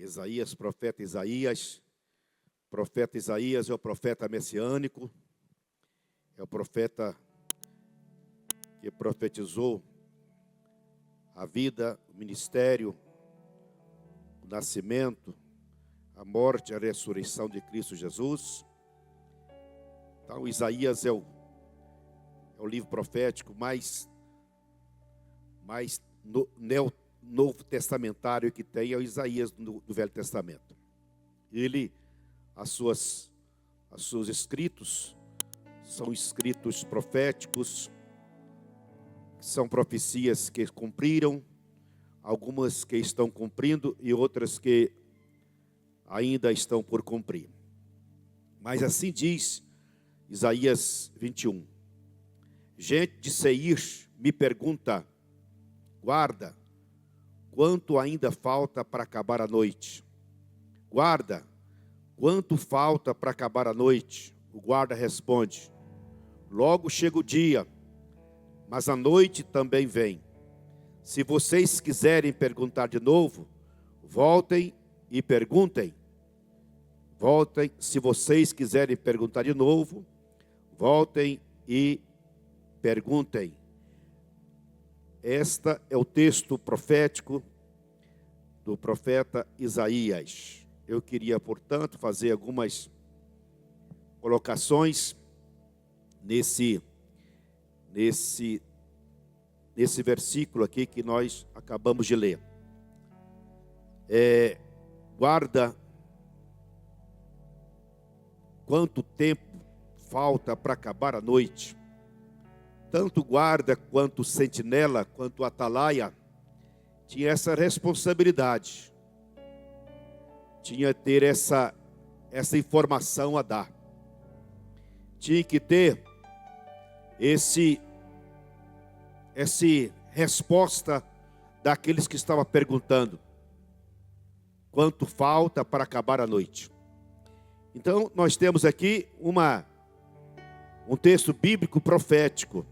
Isaías, profeta Isaías. O profeta Isaías é o profeta messiânico, é o profeta que profetizou a vida, o ministério, o nascimento, a morte e a ressurreição de Cristo Jesus. Então, Isaías é o livro profético mais novo testamentário que tem, é o Isaías do Velho Testamento. Ele, os seus escritos são escritos proféticos, são profecias que cumpriram, algumas que estão cumprindo e outras que ainda estão por cumprir. Mas assim diz Isaías 21. Gente de Seir me pergunta: guarda, quanto ainda falta para acabar a noite? Guarda, quanto falta para acabar a noite? O guarda responde: logo chega o dia, mas a noite também vem. Se vocês quiserem perguntar de novo, voltem e perguntem. Voltem, se vocês quiserem perguntar de novo, voltem e perguntem. Este é o texto profético do profeta Isaías. Eu queria, portanto, fazer algumas colocações nesse versículo aqui que nós acabamos de ler. Guarda, quanto tempo falta para acabar a noite? Tanto guarda, quanto sentinela, quanto atalaia, tinha essa responsabilidade. Tinha que ter essa informação a dar. Tinha que ter essa resposta daqueles que estavam perguntando: quanto falta para acabar a noite? Então, nós temos aqui um texto bíblico profético,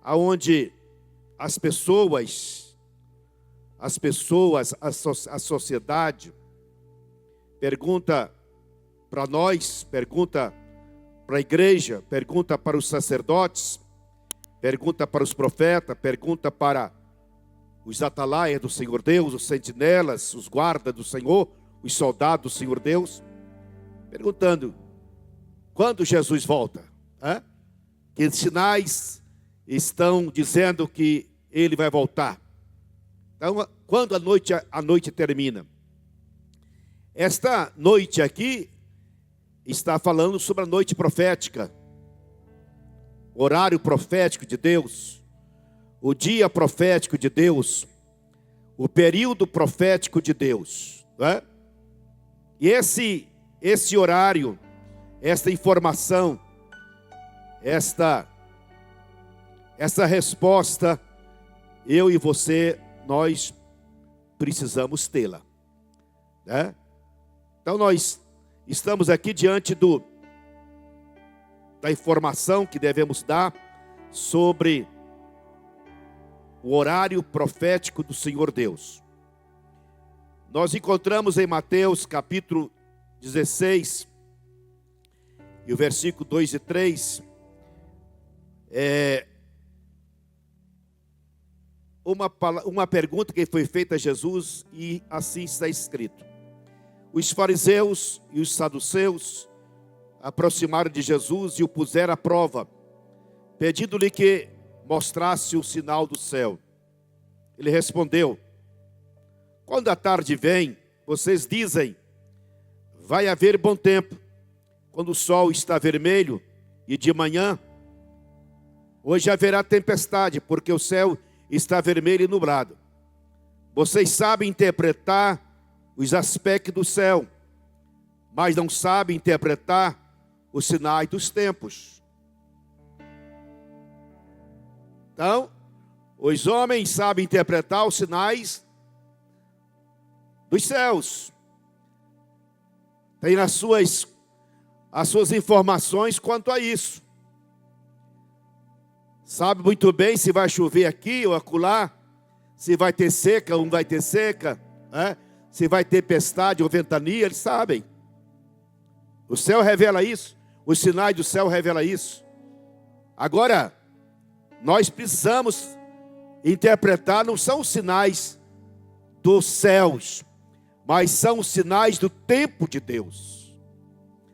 aonde a sociedade pergunta para nós, pergunta para a igreja, pergunta para os sacerdotes, pergunta para os profetas, pergunta para os atalaias do Senhor Deus, os sentinelas, os guardas do Senhor, os soldados do Senhor Deus, perguntando: quando Jesus volta? Que sinais estão dizendo que ele vai voltar? Então, quando a noite termina? Esta noite aqui está falando sobre a noite profética, o horário profético de Deus, o dia profético de Deus, o período profético de Deus, não é? E esse horário, esta informação, essa resposta, eu e você, nós precisamos tê-la, né? Então nós estamos aqui diante da informação que devemos dar sobre o horário profético do Senhor Deus. Nós encontramos em Mateus capítulo 16, e o versículo 2 e 3, uma pergunta que foi feita a Jesus, e assim está escrito: os fariseus e os saduceus aproximaram de Jesus e o puseram à prova, pedindo-lhe que mostrasse o sinal do céu. Ele respondeu: quando a tarde vem, vocês dizem: vai haver bom tempo. Quando o sol está vermelho e de manhã, hoje haverá tempestade, porque o céu está vermelho e nublado. Vocês sabem interpretar os aspectos do céu, mas não sabem interpretar os sinais dos tempos. Então, os homens sabem interpretar os sinais dos céus. Tem as suas informações quanto a isso. Sabe muito bem se vai chover aqui ou acolá, se vai ter seca ou não vai ter seca, né? se vai ter tempestade ou ventania, eles sabem. O céu revela isso, os sinais do céu revelam isso. Agora, nós precisamos interpretar, não são os sinais dos céus, mas são os sinais do tempo de Deus.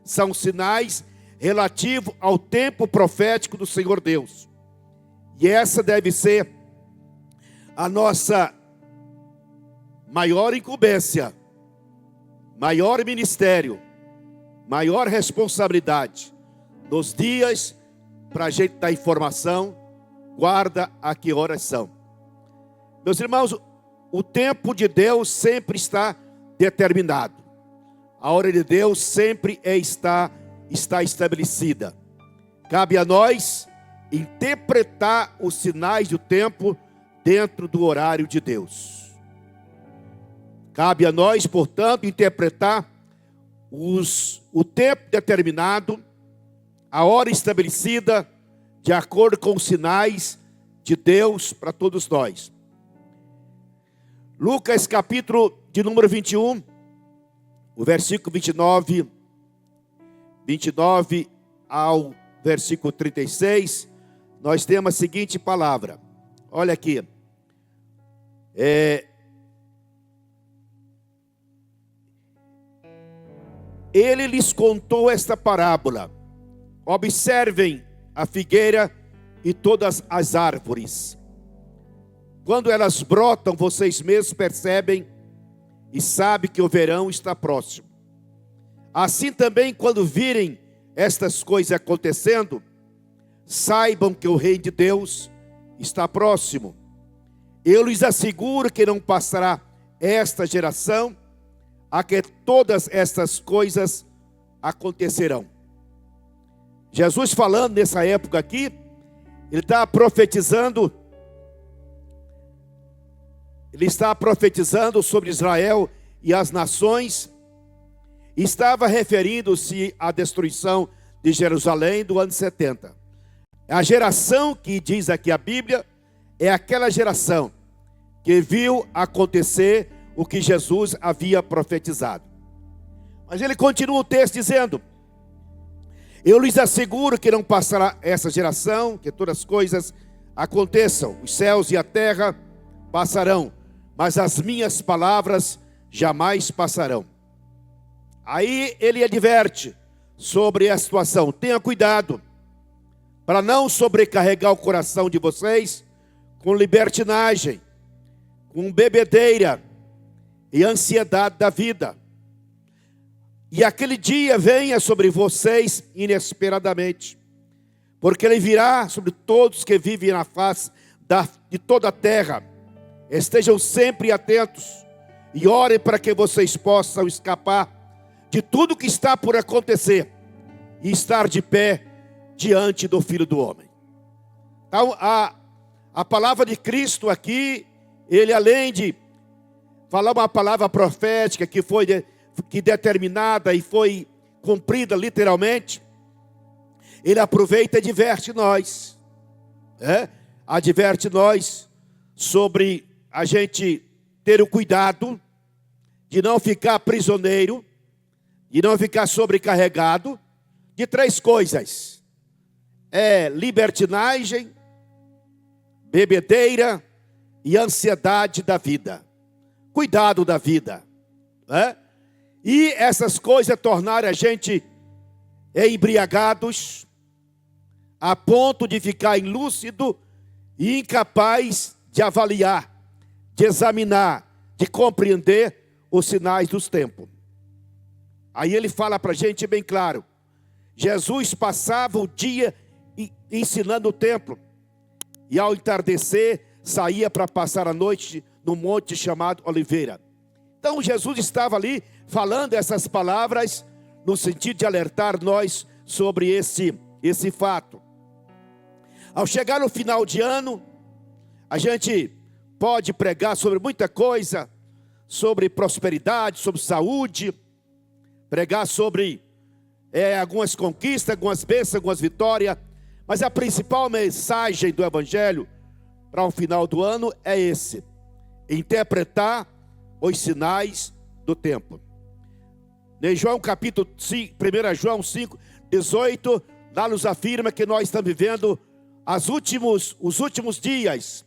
São sinais relativos ao tempo profético do Senhor Deus. E essa deve ser a nossa maior incumbência, maior ministério, maior responsabilidade. Nos dias, para a gente dar informação, guarda a que horas são. Meus irmãos, o tempo de Deus sempre está determinado. A hora de Deus sempre está estabelecida. Cabe a nós interpretar os sinais do tempo dentro do horário de Deus. Cabe a nós, portanto, interpretar o tempo determinado, a hora estabelecida, de acordo com os sinais de Deus para todos nós. Lucas capítulo de número 21, o versículo 29 ao versículo 36, nós temos a seguinte palavra. Olha aqui. Ele lhes contou esta parábola. Observem a figueira e todas as árvores. Quando elas brotam, vocês mesmos percebem e sabem que o verão está próximo. Assim também, quando virem estas coisas acontecendo, saibam que o reino de Deus está próximo. Eu lhes asseguro que não passará esta geração a que todas estas coisas acontecerão. Jesus falando nessa época aqui, ele está profetizando sobre Israel e as nações. Estava referindo-se à destruição de Jerusalém do ano 70. A geração que diz aqui a Bíblia é aquela geração que viu acontecer o que Jesus havia profetizado. Mas ele continua o texto dizendo: eu lhes asseguro que não passará essa geração, que todas as coisas aconteçam, os céus e a terra passarão, mas as minhas palavras jamais passarão. Aí ele adverte sobre a situação: tenha cuidado para não sobrecarregar o coração de vocês com libertinagem, com bebedeira e ansiedade da vida. E aquele dia venha sobre vocês inesperadamente, porque ele virá sobre todos que vivem na face de toda a terra. Estejam sempre atentos e orem para que vocês possam escapar de tudo que está por acontecer e estar de pé diante do Filho do Homem. Então, a palavra de Cristo aqui, ele além de falar uma palavra profética que foi determinada e foi cumprida literalmente, ele aproveita e adverte nós. Adverte nós sobre a gente ter o cuidado de não ficar prisioneiro, de não ficar sobrecarregado de três coisas: libertinagem, bebedeira e ansiedade da vida. Cuidado da vida. E essas coisas tornaram a gente embriagados, a ponto de ficar ilúcido e incapaz de avaliar, de examinar, de compreender os sinais dos tempos. Aí ele fala para a gente bem claro: Jesus passava o dia ensinando o templo, e ao entardecer saía para passar a noite no monte chamado Oliveira. Então Jesus estava ali falando essas palavras no sentido de alertar nós sobre esse fato. Ao chegar no final de ano, a gente pode pregar sobre muita coisa, sobre prosperidade, sobre saúde, pregar sobre algumas conquistas, algumas bênçãos, algumas vitórias, mas a principal mensagem do Evangelho para o final do ano é esse: interpretar os sinais do tempo. Em João capítulo 5, 1 João 5, 18, lá nos afirma que nós estamos vivendo os últimos dias,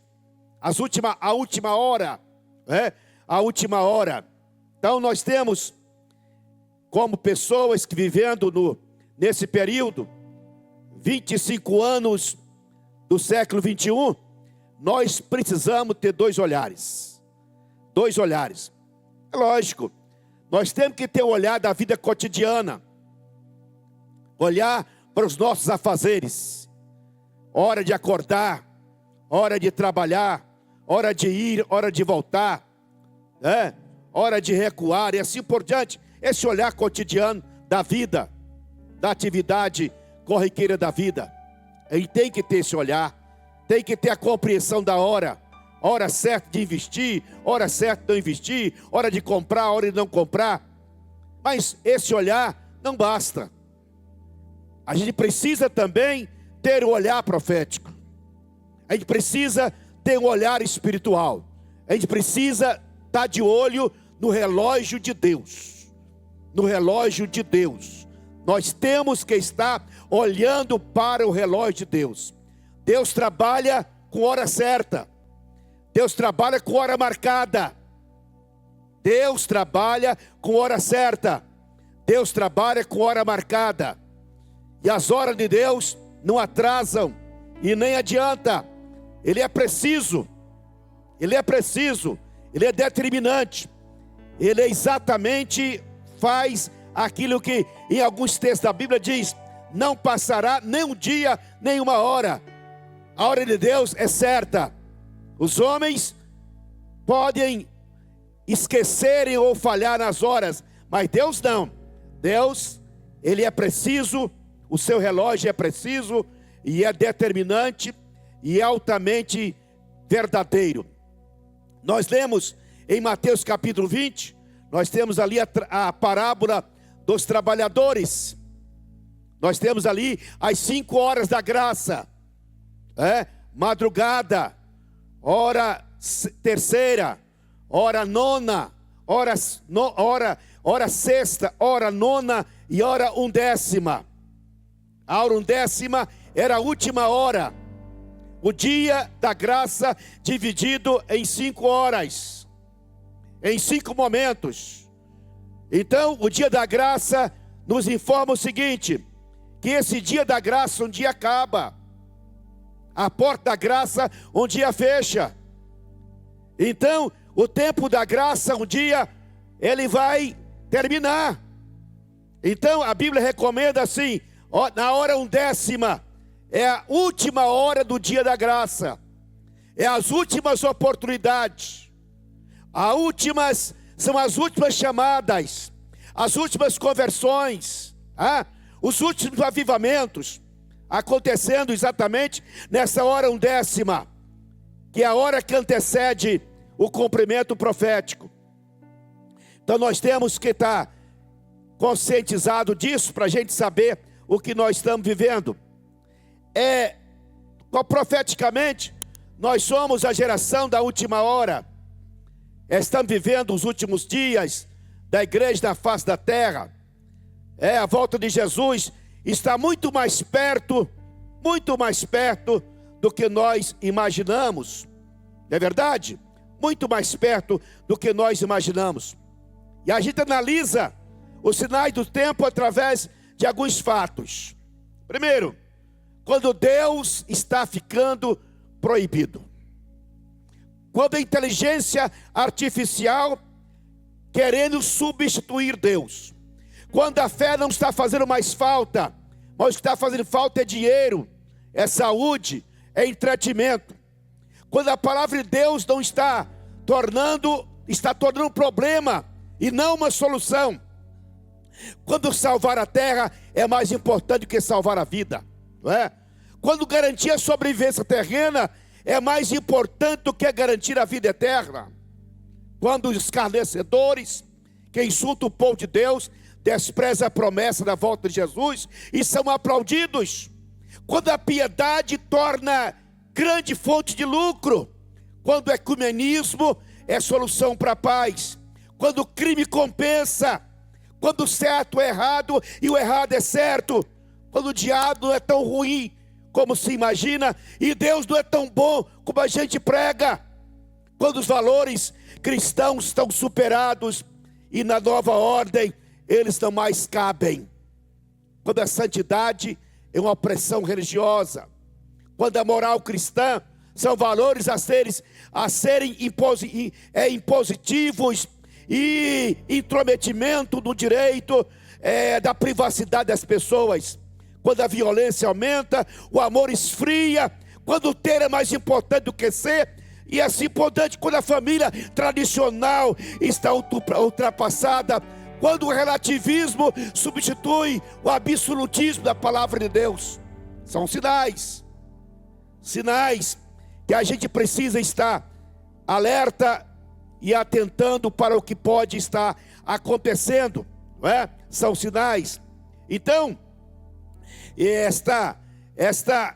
a última hora, a última hora. Então nós temos, como pessoas que vivendo nesse período, 25 anos do século 21, nós precisamos ter dois olhares. Dois olhares. É lógico, nós temos que ter o olhar da vida cotidiana, olhar para os nossos afazeres, hora de acordar, hora de trabalhar, hora de ir, hora de voltar, hora de recuar e assim por diante. Esse olhar cotidiano da vida, da atividade corriqueira da vida, ele tem que ter esse olhar, tem que ter a compreensão da hora certa de investir, hora certa de não investir, hora de comprar, hora de não comprar. Mas esse olhar não basta. A gente precisa também ter o olhar profético. A gente precisa ter um olhar espiritual. A gente precisa estar de olho no relógio de Deus. No relógio de Deus. Nós temos que estar olhando para o relógio de Deus. Deus trabalha com hora certa. Deus trabalha com hora marcada. Deus trabalha com hora certa. Deus trabalha com hora marcada. E as horas de Deus não atrasam e nem adianta. Ele é preciso. Ele é preciso. Ele é determinante. Ele exatamente faz aquilo que em alguns textos da Bíblia diz: não passará nem um dia, nem uma hora. A hora de Deus é certa. Os homens podem esquecerem ou falhar nas horas, mas Deus não. Deus, Ele é preciso, o seu relógio é preciso, e é determinante, e é altamente verdadeiro. Nós lemos em Mateus capítulo 20, nós temos ali a parábola dos trabalhadores. Nós temos ali as 5 horas da graça, madrugada, hora terceira, hora nona, hora sexta, hora nona e hora undécima. A hora undécima era a última hora. O dia da graça dividido em 5 horas, em 5 momentos. Então, o dia da graça nos informa o seguinte: que esse dia da graça um dia acaba. A porta da graça um dia fecha. Então, o tempo da graça um dia ele vai terminar. Então, a Bíblia recomenda assim: na hora undécima é a última hora do dia da graça. É as últimas oportunidades. São as últimas chamadas, as últimas conversões, os últimos avivamentos, acontecendo exatamente nessa hora undécima, que é a hora que antecede o cumprimento profético. Então nós temos que estar conscientizado disso, para a gente saber o que nós estamos vivendo. Profeticamente, nós somos a geração da última hora. Estamos vivendo os últimos dias da igreja na face da terra. A volta de Jesus está muito mais perto do que nós imaginamos. Não é verdade? Muito mais perto do que nós imaginamos. E a gente analisa os sinais do tempo através de alguns fatos. Primeiro, quando Deus está ficando proibido. Quando a inteligência artificial querendo substituir Deus. Quando a fé não está fazendo mais falta, mas o que está fazendo falta é dinheiro, é saúde, é entretenimento. Quando a palavra de Deus não está tornando um problema e não uma solução. Quando salvar a terra é mais importante do que salvar a vida, não é? Quando garantir a sobrevivência terrena é mais importante do que garantir a vida eterna. Quando os escarnecedores que insultam o povo de Deus desprezam a promessa da volta de Jesus e são aplaudidos. Quando a piedade torna grande fonte de lucro. Quando o ecumenismo é solução para a paz. quando o crime compensa, quando o certo é errado e o errado é certo, quando o diabo não é tão ruim como se imagina e Deus não é tão bom como a gente prega, quando os valores cristãos estão superados e na nova ordem eles não mais cabem, quando a santidade é uma opressão religiosa, quando a moral cristã são valores a serem impositivos e intrometimento no direito da privacidade das pessoas, quando a violência aumenta, o amor esfria, quando ter é mais importante do que ser, e assim por diante, quando a família tradicional está ultrapassada, quando o relativismo substitui o absolutismo da palavra de Deus. São sinais que a gente precisa estar alerta e atentando para o que pode estar acontecendo, não é? São sinais. Então, esta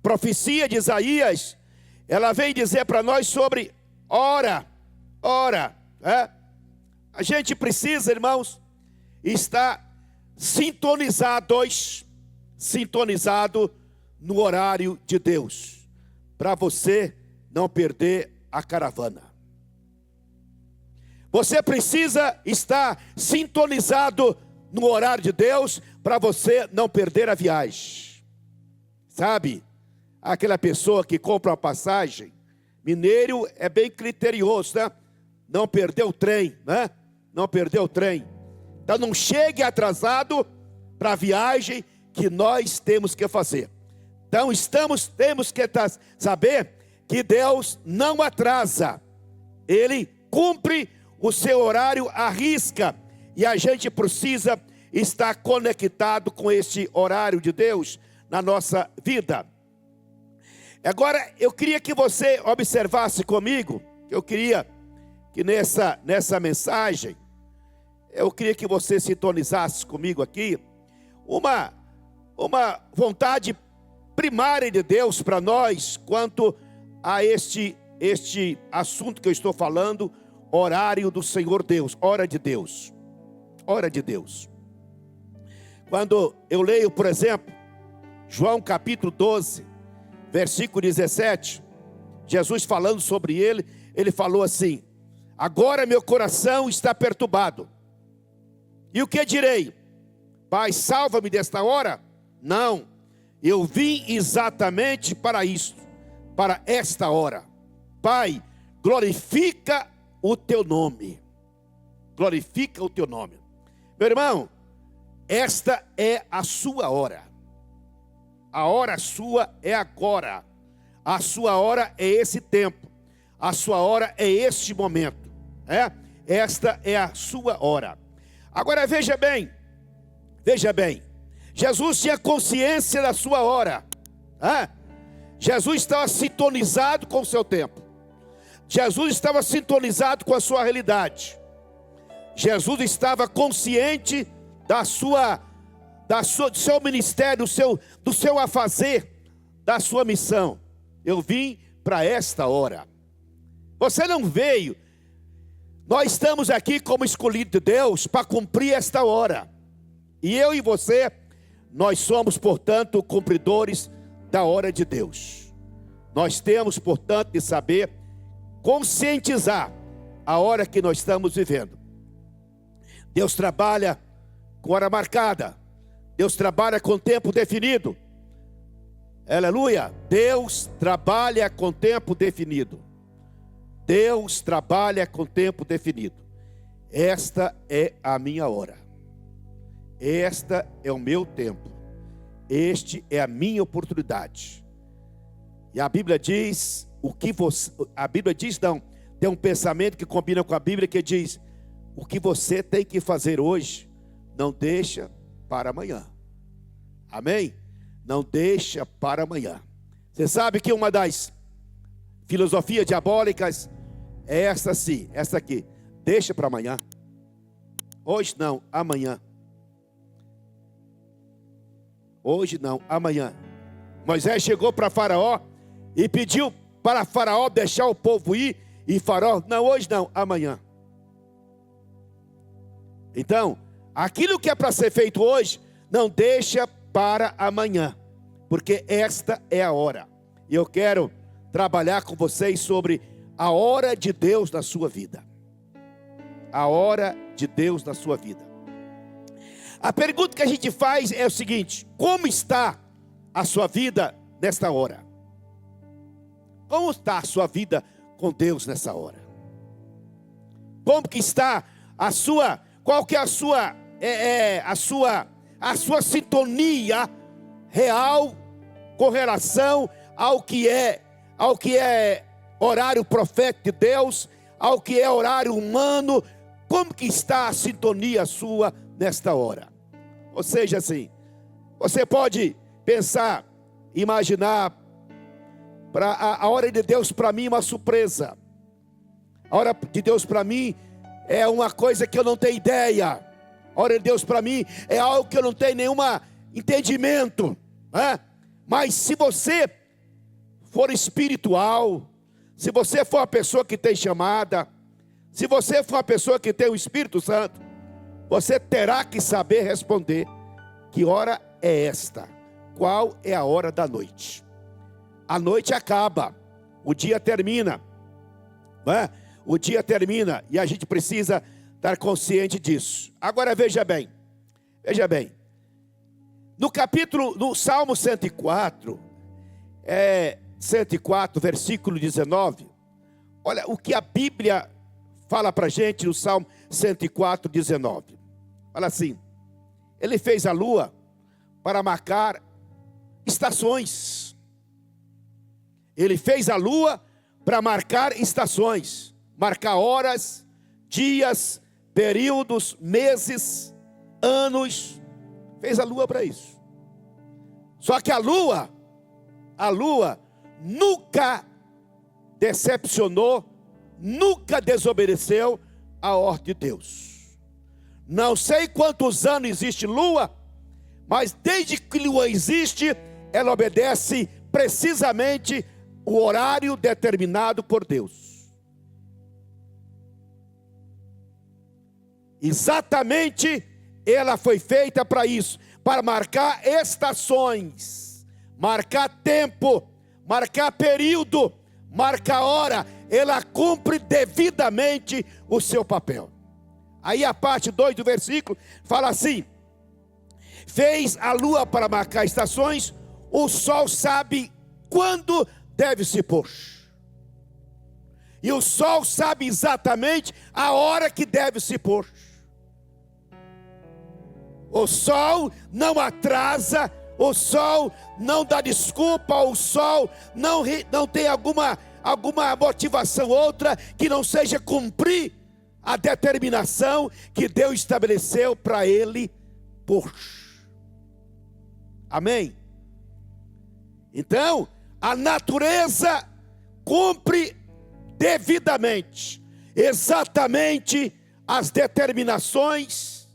profecia de Isaías, ela vem dizer para nós sobre ora, a gente precisa, irmãos, estar sintonizado no horário de Deus, para você não perder a caravana. Você precisa estar sintonizado no horário de Deus, para você não perder a viagem. Sabe, aquela pessoa que compra uma passagem, mineiro é bem criterioso, né? Não perder o trem, né? Não perder o trem. Então não chegue atrasado para a viagem que nós temos que fazer. Então temos que saber que Deus não atrasa, Ele cumpre o seu horário à risca, e a gente precisa estar conectado com esse horário de Deus na nossa vida. Agora eu queria que você observasse comigo, eu queria que nessa mensagem, eu queria que você sintonizasse comigo aqui, uma vontade primária de Deus para nós, quanto a este assunto que eu estou falando, horário do Senhor Deus, hora de Deus. Hora de Deus. Quando eu leio, por exemplo, João capítulo 12, versículo 17, Jesus falando sobre ele falou assim: agora meu coração está perturbado, e o que direi? Pai, salva-me desta hora? Não, eu vim exatamente para isto, para esta hora. Pai, glorifica o teu nome. Glorifica o teu nome. Meu irmão, esta é a sua hora. A hora sua é agora. A sua hora é esse tempo. A sua hora é este momento. Esta é a sua hora. Agora veja bem. Jesus tinha consciência da sua hora. Jesus estava sintonizado com o seu tempo. Jesus estava sintonizado com a sua realidade. Jesus estava consciente do seu ministério, do seu afazer, da sua missão. Eu vim para esta hora. Você não veio. Nós estamos aqui como escolhido de Deus para cumprir esta hora. E eu e você, nós somos, portanto, cumpridores da hora de Deus. Nós temos, portanto, de saber conscientizar a hora que nós estamos vivendo. Deus trabalha com hora marcada. Deus trabalha com tempo definido. Aleluia. Deus trabalha com tempo definido. Deus trabalha com tempo definido. Esta é a minha hora. Esta é o meu tempo. Este é a minha oportunidade. E a Bíblia diz tem um pensamento que combina com a Bíblia que diz: o que você tem que fazer hoje, não deixa para amanhã. Amém? Não deixa para amanhã. Você sabe que uma das filosofias diabólicas é essa aqui: deixa para amanhã. Hoje não, amanhã. Hoje não, amanhã. Moisés chegou para Faraó e pediu para Faraó deixar o povo ir, e farol. Não, hoje não, amanhã. Então, aquilo que é para ser feito hoje, não deixa para amanhã, porque esta é a hora. E eu quero trabalhar com vocês sobre a hora de Deus na sua vida. A hora de Deus na sua vida. A pergunta que a gente faz é o seguinte: como está a sua vida nesta hora? Como está a sua vida com Deus nessa hora? Como que está a sua, qual que é a sua sintonia real com relação ao que é horário profético de Deus, ao que é horário humano? Como que está a sintonia sua nesta hora? Ou seja, assim, você pode pensar, imaginar, a hora de Deus para mim é uma surpresa. A hora de Deus para mim é uma coisa que eu não tenho ideia. A hora de Deus para mim é algo que eu não tenho nenhum entendimento, né? Mas se você for espiritual, se você for uma pessoa que tem chamada, se você for uma pessoa que tem o Espírito Santo, você terá que saber responder: que hora é esta? Qual é a hora da noite? A noite acaba, o dia termina, né? O dia termina e a gente precisa estar consciente disso. Agora veja bem, no Salmo 104, 104, versículo 19, olha o que a Bíblia fala para a gente no Salmo 104, 19. Fala assim: Ele fez a lua para marcar estações. Ele fez a lua para marcar estações, marcar horas, dias, períodos, meses, anos. Fez a lua para isso. Só que a lua nunca decepcionou, nunca desobedeceu a ordem de Deus. Não sei quantos anos existe lua, mas desde que lua existe, ela obedece precisamente o horário determinado por Deus. Exatamente, ela foi feita para isso, para marcar estações, marcar tempo, marcar período, marcar hora. Ela cumpre devidamente o seu papel. Aí a parte 2 do versículo fala assim: fez a lua para marcar estações, o sol sabe quando deve se pôr. E o sol sabe exatamente a hora que deve se pôr. O sol não atrasa, o sol não dá desculpa, o sol não tem alguma motivação outra que não seja cumprir a determinação que Deus estabeleceu para ele pôr. Amém? Então, a natureza cumpre devidamente, exatamente as determinações,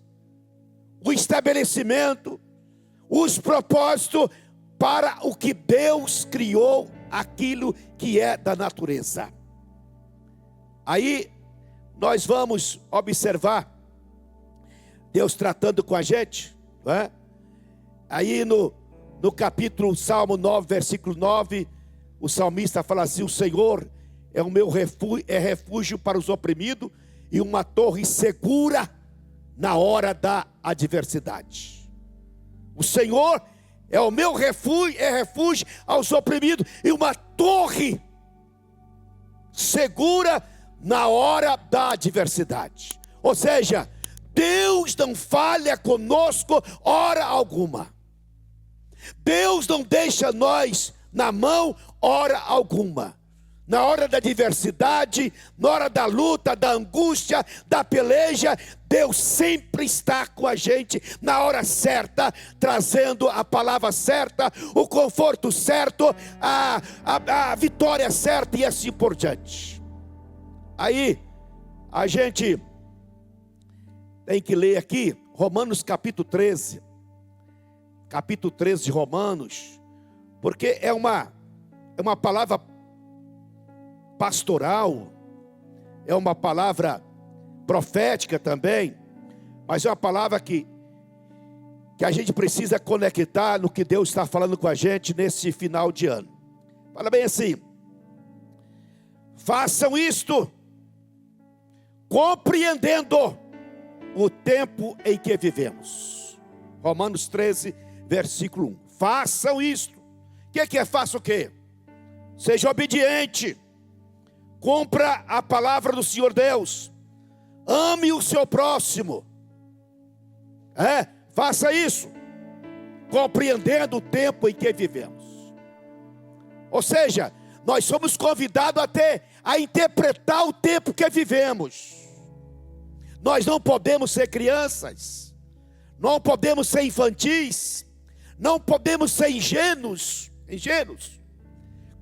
o estabelecimento, os propósitos para o que Deus criou, aquilo que é da natureza. Aí nós vamos observar Deus tratando com a gente, não é? Aí no capítulo Salmo 9, versículo 9, o salmista fala assim: o Senhor é o meu refúgio, é refúgio para os oprimidos e uma torre segura na hora da adversidade. O Senhor é o meu refúgio, é refúgio aos oprimidos e uma torre segura na hora da adversidade. Ou seja, Deus não falha conosco hora alguma. Deus não deixa nós na mão hora alguma. Na hora da adversidade, na hora da luta, da angústia, da peleja, Deus sempre está com a gente na hora certa, trazendo a palavra certa, o conforto certo, a vitória certa e assim por diante. Aí, a gente tem que ler aqui Romanos capítulo 13. Capítulo 13 de Romanos, porque é uma palavra pastoral, é uma palavra profética também, mas é uma palavra que a gente precisa conectar no que Deus está falando com a gente nesse final de ano. Fala bem assim: façam isto, compreendendo o tempo em que vivemos. Romanos 13, versículo 1. Façam isto. O que é faça o quê? Seja obediente. Cumpra a palavra do Senhor Deus. Ame o seu próximo. Faça isso, compreendendo o tempo em que vivemos. Ou seja, nós somos convidados a interpretar o tempo que vivemos. Nós não podemos ser crianças, não podemos ser infantis, não podemos ser ingênuos.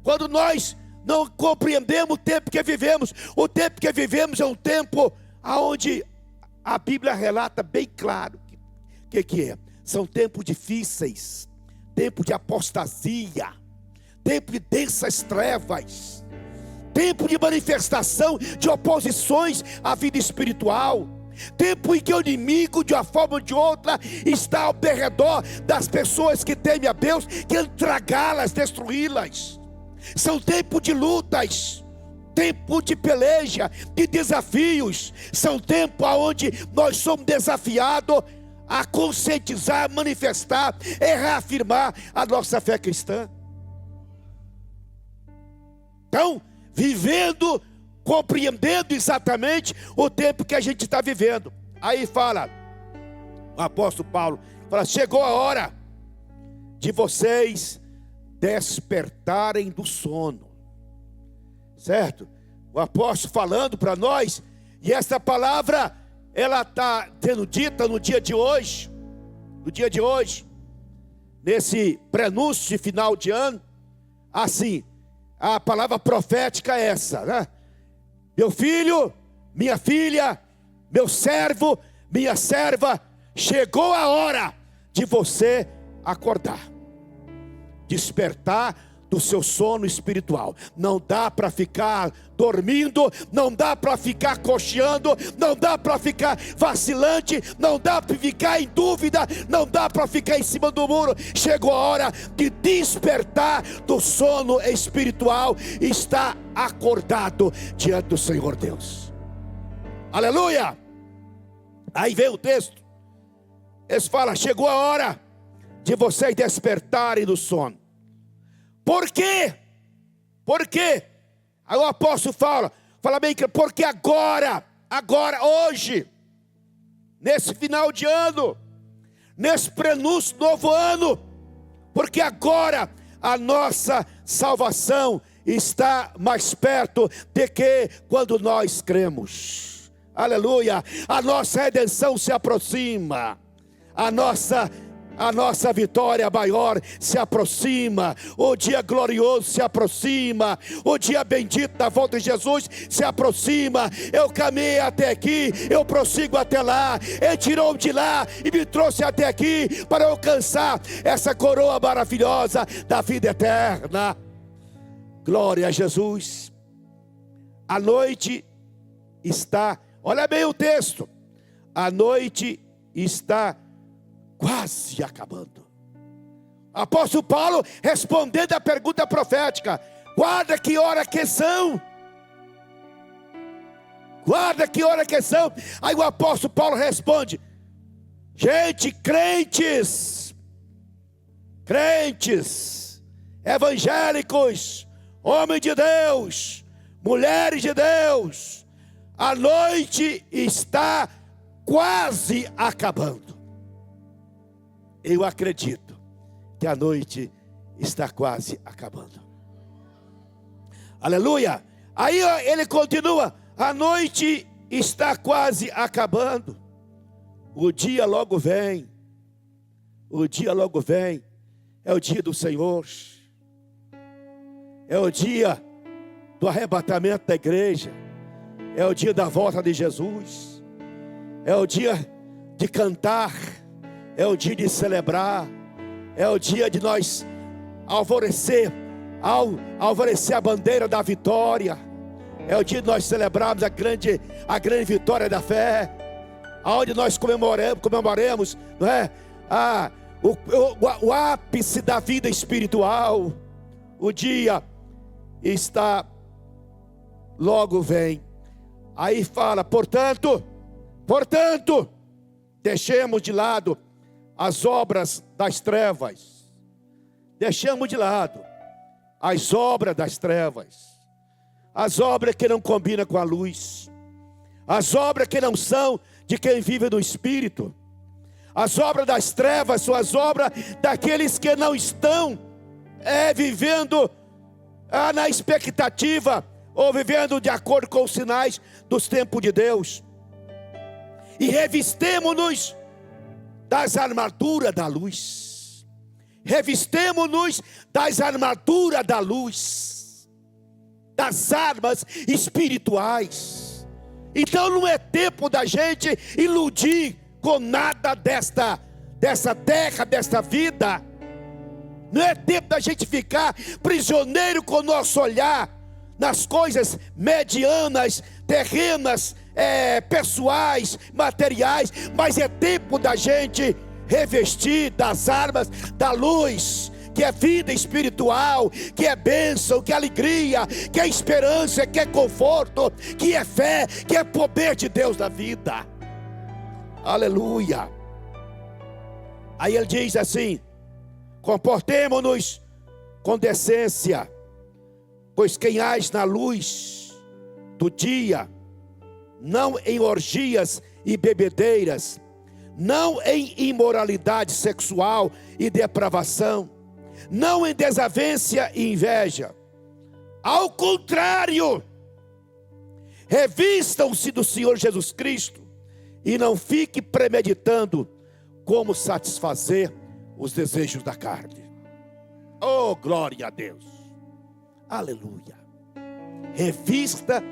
Quando nós não compreendemos o tempo que vivemos, o tempo que vivemos é um tempo onde a Bíblia relata bem claro que é. São tempos difíceis, tempo de apostasia, tempo de densas trevas, tempo de manifestação de oposições à vida espiritual, tempo em que o inimigo, de uma forma ou de outra, está ao redor das pessoas que temem a Deus, querendo tragá-las, destruí-las. São tempos de lutas, tempo de peleja, de desafios. São tempos onde nós somos desafiados a conscientizar, manifestar e reafirmar a nossa fé cristã. Então, vivendo, compreendendo exatamente o tempo que a gente está vivendo. Aí fala, o apóstolo Paulo fala: chegou a hora de vocês despertarem do sono. Certo? O apóstolo falando para nós, e essa palavra ela está sendo dita no dia de hoje, nesse prenúncio de final de ano. Assim, a palavra profética é essa, né? Meu filho, minha filha, meu servo, minha serva, chegou a hora de você acordar, despertar do seu sono espiritual. Não dá para ficar dormindo, não dá para ficar cocheando, não dá para ficar vacilante, não dá para ficar em dúvida, não dá para ficar em cima do muro. Chegou a hora de despertar do sono espiritual e estar acordado diante do Senhor Deus. Aleluia! Aí vem o texto, eles falam: chegou a hora de vocês despertarem do sono. Por quê? Por quê? Aí o apóstolo fala bem que porque agora, hoje, nesse final de ano, nesse prenúncio do novo ano, porque agora a nossa salvação está mais perto de que quando nós cremos. Aleluia! A nossa redenção se aproxima, a nossa vitória maior se aproxima, o dia glorioso se aproxima, o dia bendito da volta de Jesus se aproxima. Eu caminhei até aqui, eu prossigo até lá. Ele tirou de lá e me trouxe até aqui para alcançar essa coroa maravilhosa da vida eterna. Glória a Jesus. A noite está, olha bem o texto, a noite está quase acabando. Apóstolo Paulo respondendo a pergunta profética: guarda que hora que são. Guarda que hora que são. Aí o apóstolo Paulo responde: gente, crentes, evangélicos, homens de Deus, mulheres de Deus, a noite está quase acabando. Eu acredito que a noite está quase acabando. Aleluia! Aí ele continua: a noite está quase acabando. O dia logo vem. O dia logo vem. É o dia do Senhor. É o dia do arrebatamento da igreja. É o dia da volta de Jesus. É o dia de cantar. É o dia de celebrar. É o dia de nós alvorecer a bandeira da vitória. É o dia de nós celebrarmos a grande vitória da fé, aonde nós comemoremos, não é? O ápice da vida espiritual. O dia está, logo vem. Aí fala, portanto, deixemos de lado as obras das trevas. Deixamos de lado as obras das trevas. As obras que não combinam com a luz. As obras que não são de quem vive no Espírito. As obras das trevas são as obras daqueles que não estão vivendo na expectativa, ou vivendo de acordo com os sinais dos tempos de Deus. E revistemo-nos das armaduras da luz. Revistemo-nos das armaduras da luz, das armas espirituais. Então não é tempo da gente iludir com nada dessa terra, desta vida. Não é tempo da gente ficar prisioneiro com o nosso olhar nas coisas medianas, terrenas, pessoais, materiais. Mas é tempo da gente revestir das armas da luz, que é vida espiritual, que é bênção, que é alegria, que é esperança, que é conforto, que é fé, que é poder de Deus na vida. Aleluia. Aí ele diz assim: comportemo-nos com decência, pois quem age na luz do dia, não em orgias e bebedeiras, não em imoralidade sexual e depravação, não em desavença e inveja. Ao contrário, revistam-se do Senhor Jesus Cristo e não fique premeditando como satisfazer os desejos da carne. Oh, glória a Deus. Aleluia. Revista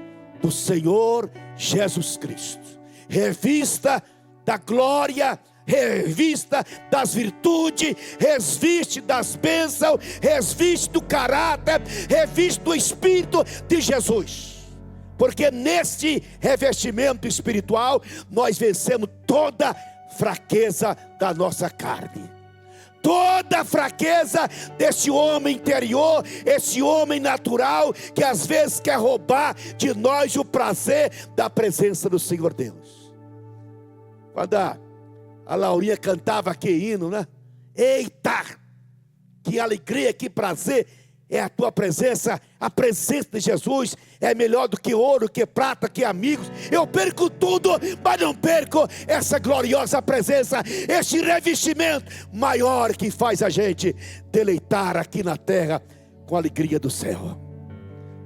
do Senhor Jesus Cristo. Revista da glória, revista das virtudes, reviste das bênçãos, reviste do caráter, reviste do Espírito de Jesus. Porque neste revestimento espiritual nós vencemos toda fraqueza da nossa carne. Toda a fraqueza desse homem interior, esse homem natural, que às vezes quer roubar de nós o prazer da presença do Senhor Deus. Quando a Laurinha cantava aqui hino, né? Eita, que alegria, que prazer é a tua presença. A presença de Jesus é melhor do que ouro, que prata, que amigos. Eu perco tudo, mas não perco essa gloriosa presença, este revestimento maior que faz a gente deleitar aqui na terra com a alegria do céu.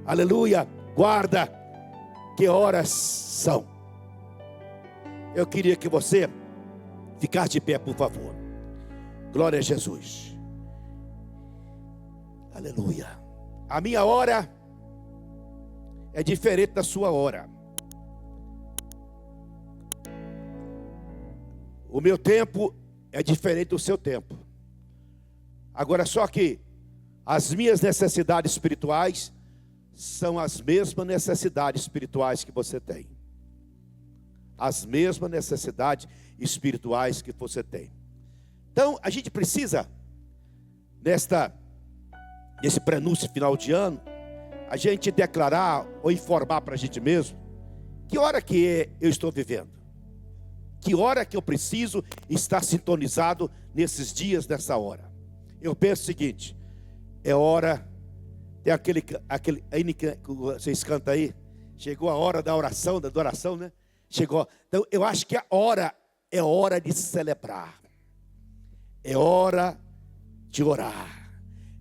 Aleluia. Guarda, que horas são? Eu queria que você ficasse de pé, por favor. Glória a Jesus. Aleluia. A minha hora é diferente da sua hora. O meu tempo é diferente do seu tempo. Agora, só que as minhas necessidades espirituais são as mesmas necessidades espirituais que você tem. As mesmas necessidades espirituais que você tem. Então, a gente precisa, nesse prenúncio final de ano, a gente declarar ou informar para a gente mesmo que hora que eu estou vivendo, que hora que eu preciso estar sintonizado nesses dias, nessa hora. Eu penso o seguinte: é hora, tem aquele aí que vocês cantam aí, chegou a hora da oração, da adoração, né? Chegou. Então eu acho que a hora é hora de celebrar, é hora de orar,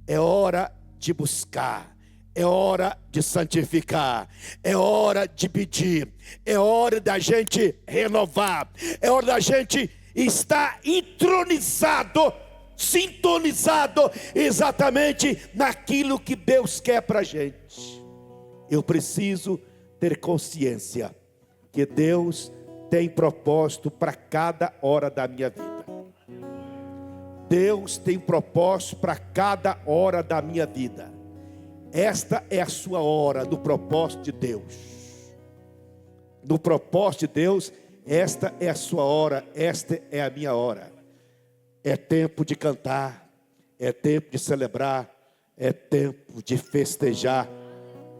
é hora de buscar, é hora de santificar, é hora de pedir, é hora da gente renovar, é hora da gente estar entronizado, sintonizado exatamente naquilo que Deus quer para a gente. Eu preciso ter consciência que Deus tem propósito para cada hora da minha vida. Deus tem propósito para cada hora da minha vida. esta é a sua hora no propósito de Deus. No propósito de Deus, esta é a sua hora, esta é a minha hora. É tempo de cantar, é tempo de celebrar, é tempo de festejar.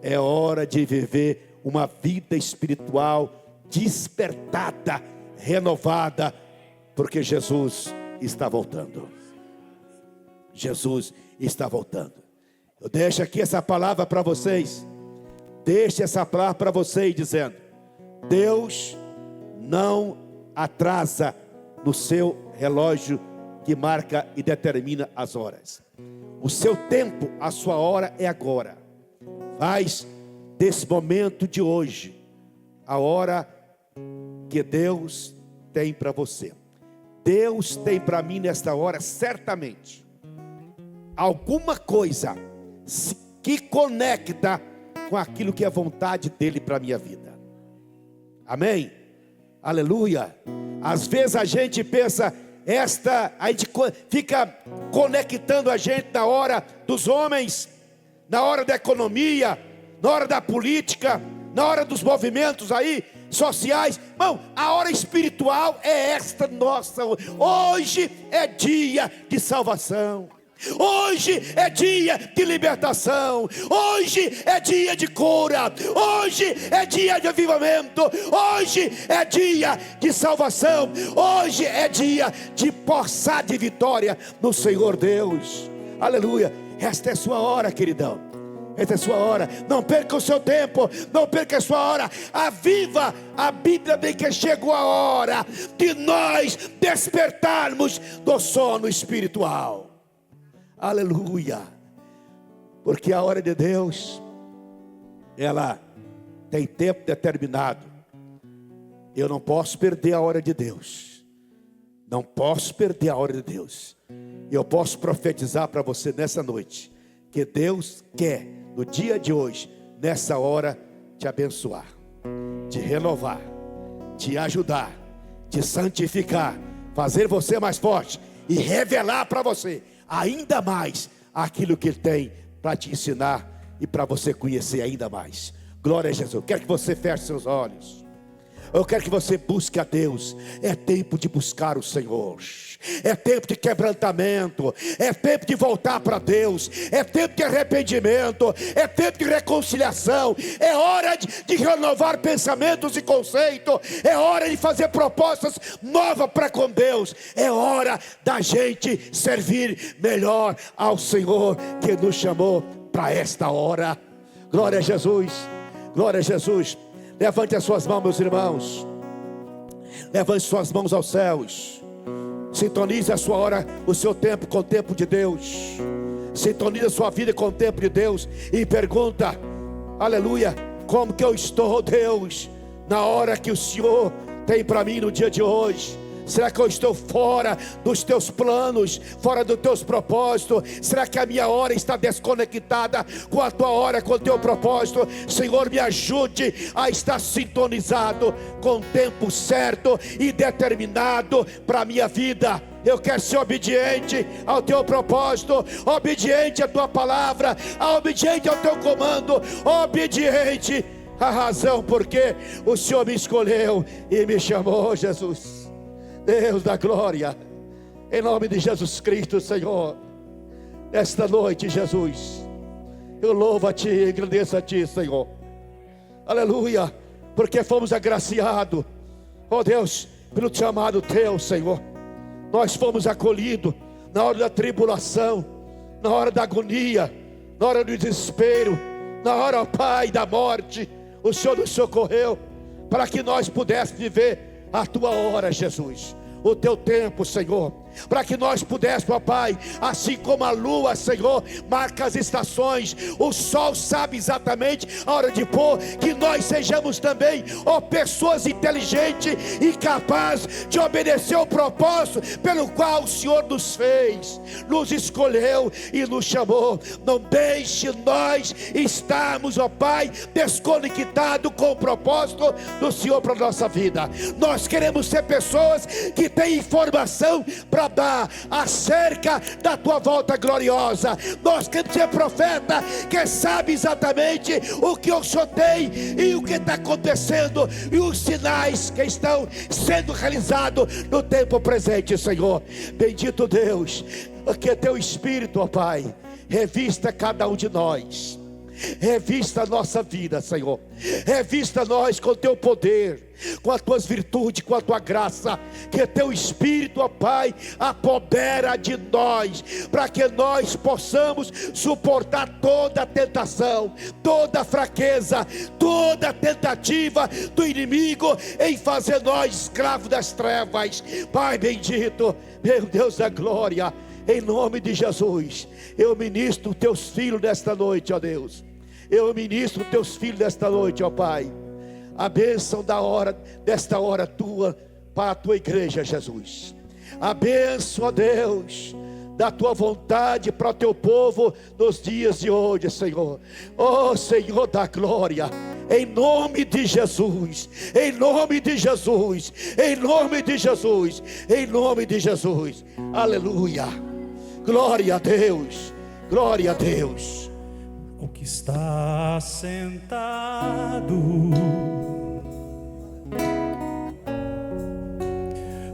É hora de viver uma vida espiritual despertada, renovada, porque Jesus está voltando. Jesus está voltando. Eu deixo aqui essa palavra para vocês. Deixo essa palavra para vocês dizendo: Deus não atrasa no seu relógio que marca e determina as horas. O seu tempo, a sua hora é agora. Faz desse momento de hoje a hora que Deus tem para você. Deus tem para mim nesta hora certamente alguma coisa que conecta com aquilo que é vontade dele para a minha vida. Amém? Aleluia. Às vezes a gente pensa, a gente fica conectando a gente na hora dos homens, na hora da economia, na hora da política, na hora dos movimentos aí sociais. Irmão, a hora espiritual é esta nossa. Hoje é dia de salvação. Hoje é dia de libertação. Hoje é dia de cura. Hoje é dia de avivamento. Hoje é dia de salvação. Hoje é dia de poçar de vitória no Senhor Deus. Aleluia. Esta é a sua hora, queridão. Esta é a sua hora. Não perca o seu tempo, não perca a sua hora. Aviva. A Bíblia diz que chegou a hora de nós despertarmos do sono espiritual. Aleluia. Porque a hora de Deus, ela tem tempo determinado. Eu não posso perder a hora de Deus. Não posso perder a hora de Deus. E eu posso profetizar para você nessa noite que Deus quer, no dia de hoje, nessa hora, te abençoar, te renovar, te ajudar, te santificar, fazer você mais forte e revelar para você ainda mais aquilo que Ele tem para te ensinar e para você conhecer ainda mais. Glória a Jesus. Eu quero que você feche seus olhos. Eu quero que você busque a Deus. É tempo de buscar o Senhor. É tempo de quebrantamento. É tempo de voltar para Deus. É tempo de arrependimento. É tempo de reconciliação. É hora de renovar pensamentos e conceitos. É hora de fazer propostas novas para com Deus. É hora da gente servir melhor ao Senhor que nos chamou para esta hora. Glória a Jesus. Glória a Jesus. Levante as suas mãos, meus irmãos. Levante suas mãos aos céus. Sintonize a sua hora, o seu tempo com o tempo de Deus. Sintonize a sua vida com o tempo de Deus. E pergunta, aleluia, como que eu estou, Deus, na hora que o Senhor tem para mim no dia de hoje? Será que eu estou fora dos teus planos, fora dos teus propósitos? Será que a minha hora está desconectada com a tua hora, com o teu propósito? Senhor, me ajude a estar sintonizado com o tempo certo e determinado para a minha vida. Eu quero ser obediente ao teu propósito, obediente à tua palavra, obediente ao teu comando, obediente à razão porque o Senhor me escolheu e me chamou, Jesus. Deus da glória, em nome de Jesus Cristo, Senhor, esta noite, Jesus, eu louvo a Ti e agradeço a Ti, Senhor, aleluia, porque fomos agraciados, ó Deus, pelo chamado Teu, Senhor. Nós fomos acolhidos na hora da tribulação, na hora da agonia, na hora do desespero, na hora, ó Pai, da morte. O Senhor nos socorreu para que nós pudéssemos viver a tua hora, Jesus, o teu tempo, Senhor, para que nós pudéssemos, ó Pai, assim como a lua, Senhor, marca as estações, o sol sabe exatamente a hora de pôr, que nós sejamos também, ó, pessoas inteligentes e capazes de obedecer o propósito pelo qual o Senhor nos fez, nos escolheu e nos chamou. Não deixe nós estarmos, ó Pai, desconectados com o propósito do Senhor para a nossa vida. Nós queremos ser pessoas que têm informação para bradar acerca da tua volta gloriosa. Nós queremos ser profeta que sabe exatamente o que o Senhor tem e o que está acontecendo e os sinais que estão sendo realizados no tempo presente, Senhor. Bendito Deus, que teu Espírito, ó Pai, revista cada um de nós. Revista a nossa vida, Senhor. Revista nós com o teu poder, com as tuas virtudes, com a tua graça. Que teu Espírito, ó Pai, apodera de nós, para que nós possamos suportar toda a tentação, toda a fraqueza, toda a tentativa do inimigo em fazer nós escravos das trevas. Pai bendito, meu Deus da glória, em nome de Jesus, eu ministro teus filhos nesta noite, ó Deus. Eu ministro teus filhos nesta noite, ó Pai. A bênção desta hora tua, para a tua igreja, Jesus. A bênção, ó Deus, da tua vontade para o teu povo nos dias de hoje, Senhor. Ó Senhor da glória, em nome de Jesus, em nome de Jesus, em nome de Jesus, em nome de Jesus. Aleluia. Glória a Deus, glória a Deus. O que está sentado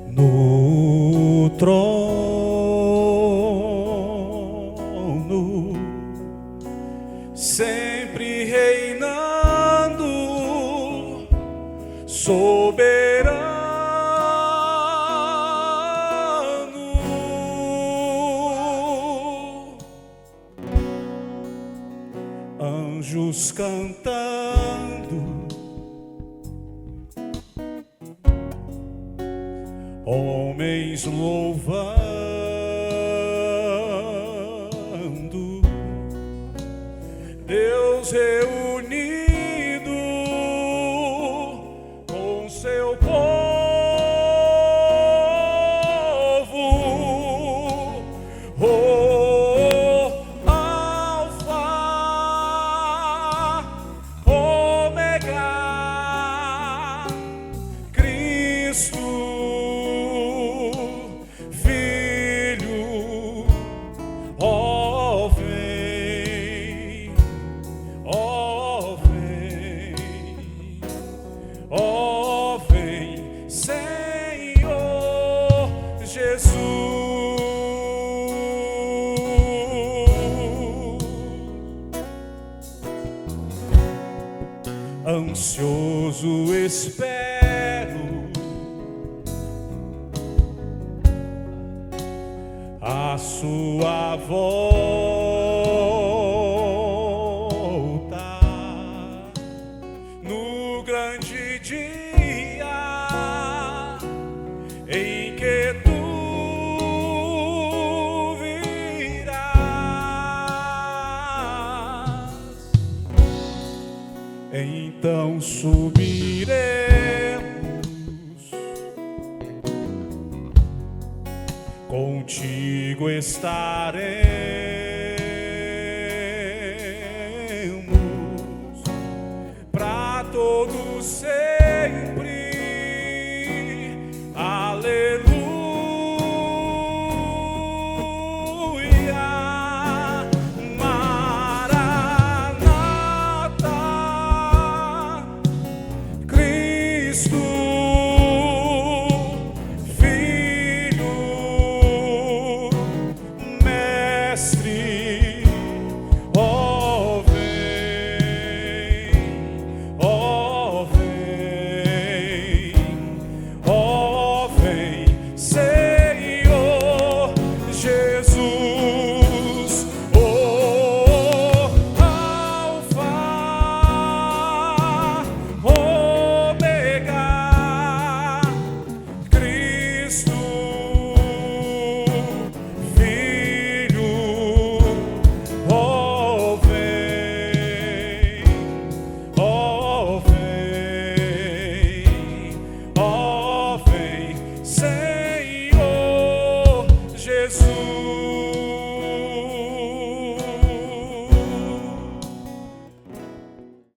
no trono, sempre reinando, soberano, anjos cantando, homens louvando, Deus reunido com seu povo. Ansioso espero a sua volta no grande dia em que tu virás. Então subiremos, contigo estaremos.